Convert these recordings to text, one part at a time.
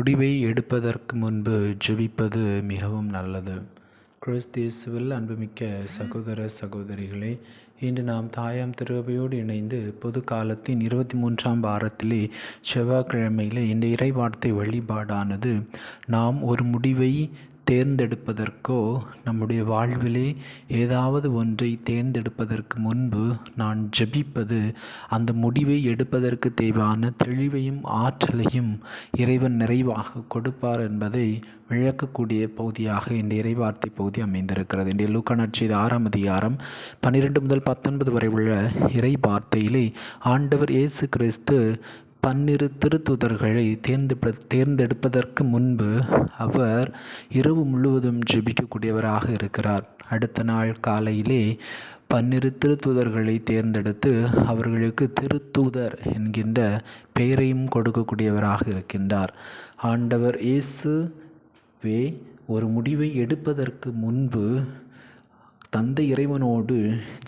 முடிவை எடுப்பதற்கு முன்பு ஜெபிப்பது மிகவும் நல்லது. கிறிஸ்து இயேசுவில் அன்புமிக்க சகோதர சகோதரிகளே, இன்று நாம் தாயாம் திருவையோடு இணைந்து பொது காலத்தின் 23ஆம் வாரத்திலே செவ்வாய்க்கிழமையிலே இந்த இறைவார்த்தை வழிபாடானது நாம் ஒரு முடிவை தேர்ந்தெடுப்பதற்கோ நம்முடைய வாழ்விலே ஏதாவது ஒன்றை தேர்ந்தெடுப்பதற்கு முன்பு நான் ஜெபிப்பது அந்த முடிவை எடுப்பதற்கு தேவையான தெளிவையும் ஆற்றலையும் இறைவன் நிறைவாக கொடுப்பார் என்பதை விளக்கக்கூடிய பகுதியாக இந்த இறைவார்த்தை பகுதி அமைந்திருக்கிறது. இன்றைய லூக்கா நற்செய்தி 6ஆம் அதிகாரம் 12 முதல் 19 வரை உள்ள இறைவார்த்தையிலே ஆண்டவர் இயேசு கிறிஸ்து 12 திருத்தூதர்களை தேர்ந்தெடுப்பதற்கு முன்பு அவர் இரவு முழுவதும் ஜெபிக்கக்கூடியவராக இருக்கிறார். அடுத்த நாள் காலையிலே 12 திருத்தூதர்களை தேர்ந்தெடுத்து அவர்களுக்கு திருத்தூதர் என்கின்ற பெயரையும் கொடுக்கக்கூடியவராக இருக்கின்றார். ஆண்டவர் இயேசுவே ஒரு முடிவை எடுப்பதற்கு முன்பு தந்தை இறைவனோடு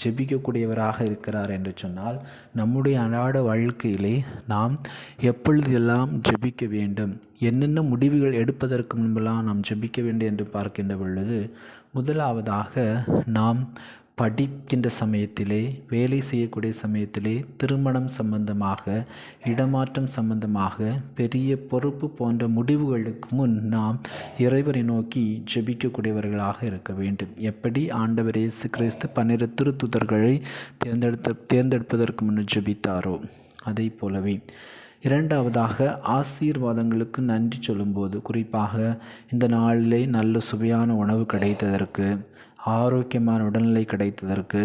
ஜெபிக்கக்கூடியவராக இருக்கிறார் என்று சொன்னால், நம்முடைய அன்றாட வாழ்க்கையிலே நாம் எப்பொழுதெல்லாம் ஜெபிக்க வேண்டும், என்னென்ன முடிவுகள் எடுப்பதற்கு முன்பெல்லாம் நாம் ஜெபிக்க வேண்டும் என்று பார்க்கின்ற பொழுது, முதலாவதாக நாம் படிக்கின்ற சமயத்திலே, வேலை செய்யக்கூடிய சமயத்திலே, திருமணம் சம்பந்தமாக, இடமாற்றம் சம்பந்தமாக, பெரிய பொறுப்பு போன்ற முடிவுகளுக்கு முன் நாம் இறைவனை நோக்கி ஜெபிக்கக்கூடியவர்களாக இருக்க வேண்டும். எப்படி ஆண்டவர் இயேசு கிறிஸ்து 12 திருத்தூதர்களை தேர்ந்தெடுப்பதற்கு முன் ஜெபித்தாரோ அதை போலவே. இரண்டாவதாக ஆசீர்வாதங்களுக்கு நன்றி சொல்லும்போது, குறிப்பாக இந்த நாளிலே நல்ல சுவையான உணவு கிடைத்ததற்கு, ஆரோக்கியமான உடல்நிலை கிடைத்ததற்கு,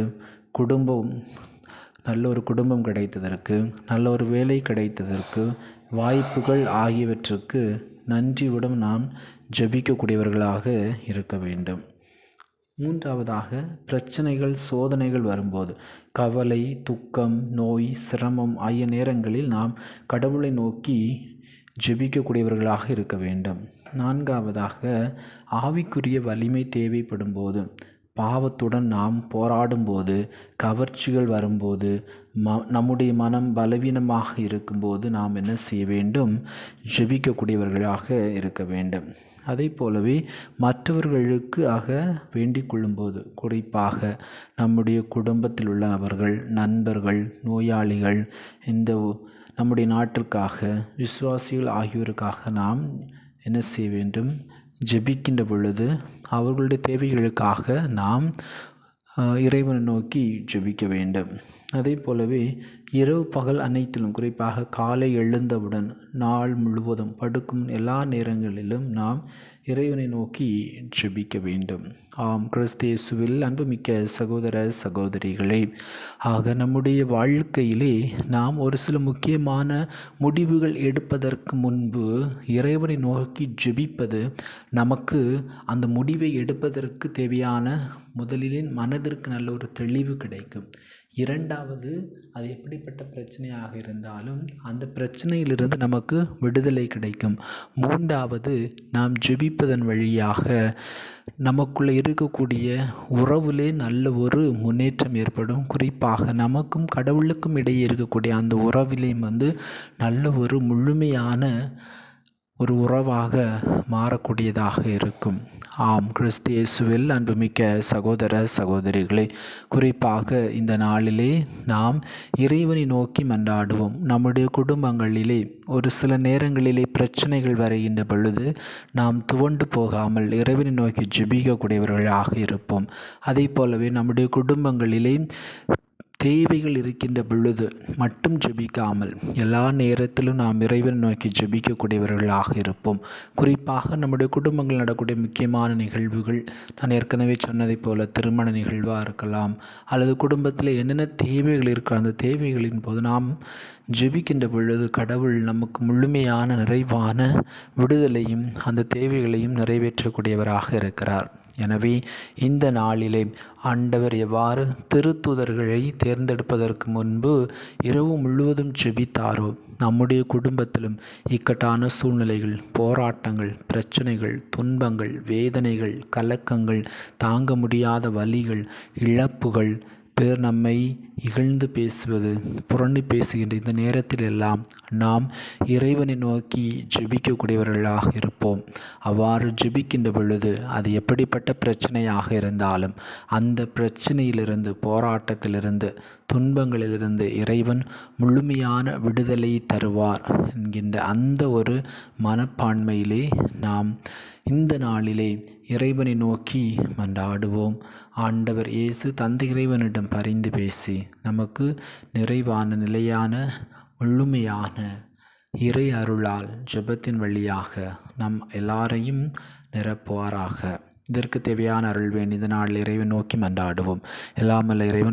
நல்ல ஒரு குடும்பம் கிடைத்ததற்கு, நல்ல ஒரு வேலை கிடைத்ததற்கு, வாய்ப்புகள் ஆகியவற்றுக்கு நன்றியுடன் நாம் ஜெபிக்கக்கூடியவர்களாக இருக்க வேண்டும். மூன்றாவதாக பிரச்சனைகள் சோதனைகள் வரும்போது, கவலை, துக்கம், நோய், சிரமம் ஆகிய நேரங்களில் நாம் கடவுளை நோக்கி ஜெபிக்கக்கூடியவர்களாக இருக்க வேண்டும். நான்காவதாக ஆவிக்குரிய வலிமை தேவைப்படும் போது, பாவத்துடன் நாம் போராடும்போது, கவர்ச்சிகள் வரும்போது, நம்முடைய மனம் பலவீனமாக இருக்கும்போது நாம் என்ன செய்ய வேண்டும்? ஜெபிக்கக்கூடியவர்களாக இருக்க வேண்டும். அதை போலவே மற்றவர்களுக்காக வேண்டிக் கொள்ளும்போது, குறிப்பாக நம்முடைய குடும்பத்தில் உள்ள நபர்கள், நண்பர்கள், நோயாளிகள், நம்முடைய நாட்டிற்காக, விசுவாசிகள் ஆகியோருக்காக நாம் என்ன செய்ய வேண்டும்? ஜெபிக்கின்ற பொழுது அவர்களுடைய தேவைகளுக்காக நாம் இறைவனை நோக்கி ஜெபிக்க வேண்டும். அதே போலவே இரவு பகல் அனைத்திலும், குறிப்பாக காலை எழுந்தவுடன் நாள் முழுவதும் படுக்கும் எல்லா நேரங்களிலும் நாம் இறைவனை நோக்கி ஜெபிக்க வேண்டும். ஆம், கிறிஸ்து இயேசுவில் அன்புமிக்க சகோதர சகோதரிகளே, ஆக நம்முடைய வாழ்க்கையிலே நாம் ஒரு சில முக்கியமான முடிவுகள் எடுப்பதற்கு முன்பு இறைவனை நோக்கி ஜெபிப்பது நமக்கு அந்த முடிவை எடுப்பதற்கு தேவையான முதலிலே மனதிற்கு நல்ல ஒரு தெளிவு கிடைக்கும். இரண்டாவது, அது எப்படிப்பட்ட பிரச்சனையாக இருந்தாலும் அந்த பிரச்சனையிலிருந்து நமக்கு விடுதலை கிடைக்கும். மூன்றாவது, நாம் ஜெபிப்பதன் வழியாக நமக்குள்ளே இருக்கக்கூடிய உறவிலே நல்ல ஒரு முன்னேற்றம் ஏற்படும். குறிப்பாக நமக்கும் கடவுளுக்கும் இடையே இருக்கக்கூடிய அந்த உறவிலே நல்ல ஒரு முழுமையான ஒரு உறவாக மாறக்கூடியதாக இருக்கும். ஆம், கிறிஸ்து இயேசுவில் அன்புமிக்க சகோதர சகோதரிகளே, குறிப்பாக இந்த நாளிலே நாம் இறைவனை நோக்கி மன்றாடுவோம். நம்முடைய குடும்பங்களிலே ஒரு சில நேரங்களிலே பிரச்சனைகள் வருகின்ற பொழுது நாம் துவண்டு போகாமல் இறைவனை நோக்கி ஜெபிக்கக்கூடியவர்களாக இருப்போம். அதே போலவே நம்முடைய குடும்பங்களிலே தேவைகள் இருக்கின்ற பொழுது மட்டும் ஜெபிக்காமல் எல்லா நேரத்திலும் நாம் இறைவனை நோக்கி ஜெபிக்கக்கூடியவர்களாக இருப்போம். குறிப்பாக நம்முடைய குடும்பங்கள் நடக்கூடிய முக்கியமான நிகழ்வுகள், நான் ஏற்கனவே சொன்னதை போல திருமண நிகழ்வாக இருக்கலாம், அல்லது குடும்பத்தில் என்னென்ன தேவைகள் இருக்கிற அந்த தேவைகளின் போது நாம் ஜெபிக்கின்ற பொழுது கடவுள் நமக்கு முழுமையான நிறைவான விடுதலையும் அந்த தேவைகளையும் நிறைவேற்றக்கூடியவராக இருக்கிறார். எனவே இந்த நாளிலே ஆண்டவர் எவ்வாறு திருத்தூதர்களை தேர்ந்தெடுப்பதற்கு முன்பு இரவு முழுவதும் ஜெபித்தாரோ, நம்முடைய குடும்பத்திலும் இக்கட்டான சூழ்நிலைகள், போராட்டங்கள், பிரச்சனைகள், துன்பங்கள், வேதனைகள், கலக்கங்கள், தாங்க முடியாத வலிகள், இழப்புகள், பிறர் நம்மை இகழ்ந்து பேசுவது, புரணி பேசுகின்ற இந்த நேரத்தில் எல்லாம் நாம் இறைவனை நோக்கி ஜெபிக்கக்கூடியவர்களாக இருப்போம். அவ்வாறு ஜெபிக்கின்ற பொழுது அது எப்படிப்பட்ட பிரச்சனையாக இருந்தாலும் அந்த பிரச்சனையிலிருந்து, போராட்டத்திலிருந்து, துன்பங்களிலிருந்து இறைவன் முழுமையான விடுதலை தருவார் என்கின்ற அந்த ஒரு மனப்பான்மையிலே நாம் இந்த நாளிலே இறைவனை நோக்கி மன்றாடுவோம். ஆண்டவர் இயேசு தந்தை இறைவனிடம் பரிந்து பேசி நமக்கு நிறைவான, நிலையான, முழுமையான இறை அருளால் ஜெபத்தின் வழியாக நம் எல்லாரையும் நிரப்புவாராக. இதற்கு தேவையான அருள் வேண்டி இந்த நாளில் இறைவன் நோக்கி மன்றாடுவோம். எல்லாமல்ல இறைவன்